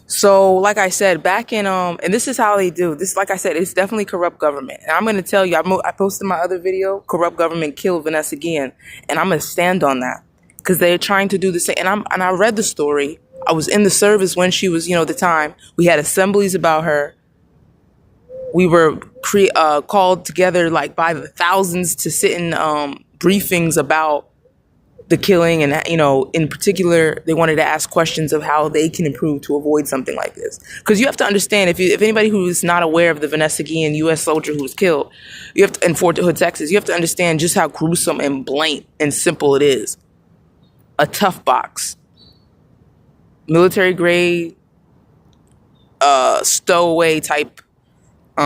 So, like I said, back in and this is how they do this. Like I said, it's definitely corrupt government. And I'm gonna tell you, I posted my other video, corrupt government killed Vanessa Guillen, and I'm gonna stand on that because they're trying to do the same. And I read the story. I was in the service when she was, the time we had assemblies about her. We were called together like by the thousands to sit in briefings about the killing, and in particular they wanted to ask questions of how they can improve to avoid something like this, because you have to understand, if anybody who is not aware of the Vanessa Guillen U.S. soldier who was killed in Fort Hood, Texas, you have to understand just how gruesome and blunt and simple it is. A tough box, military grade, stowaway type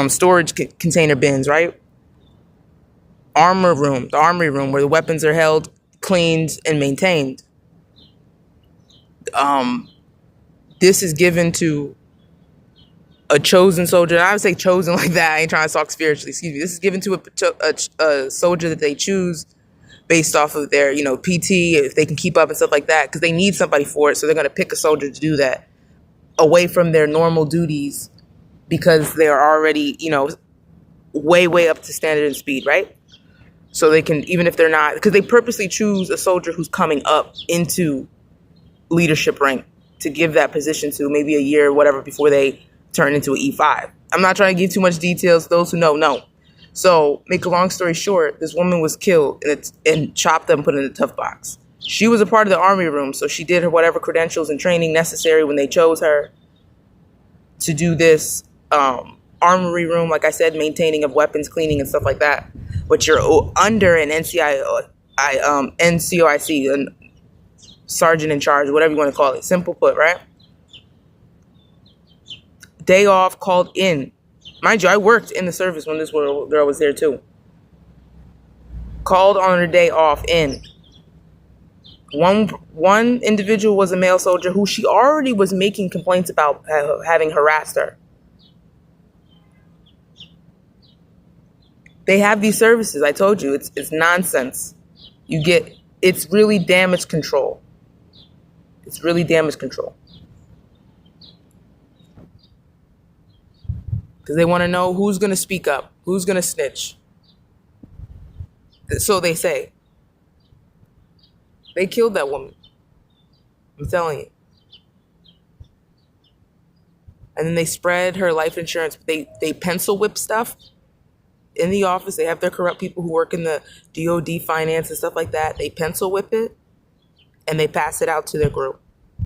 storage container bins, right? The armory room where the weapons are held, cleaned, and maintained. This is given to a chosen soldier. And I would say chosen like that. I ain't trying to talk spiritually. Excuse me. This is given to a soldier that they choose based off of their, PT, if they can keep up and stuff like that, because they need somebody for it. So they're going to pick a soldier to do that away from their normal duties because they're already, way up to standard and speed, right? So they can, even if they're not, because they purposely choose a soldier who's coming up into leadership rank to give that position to maybe a year or whatever before they turn into an E5. I'm not trying to give too much details. Those who know. So make a long story short, this woman was killed and chopped up and put in a tough box. She was a part of the army room, so she did her whatever credentials and training necessary when they chose her to do this armory room, like I said, maintaining of weapons, cleaning and stuff like that. But you're under an NCOIC, a sergeant in charge, whatever you want to call it. Simple put, right? Day off, called in. Mind you, I worked in the service when this girl was there too. Called on her day off in. One individual was a male soldier who she already was making complaints about having harassed her. They have these services. I told you, it's nonsense. It's really damage control. It's really damage control. Because they want to know who's going to speak up, who's going to snitch. So they say. They killed that woman. I'm telling you. And then they spread her life insurance. They pencil whip stuff in the office. They have their corrupt people who work in the DOD finance and stuff like that. They pencil whip it and they pass it out to their group.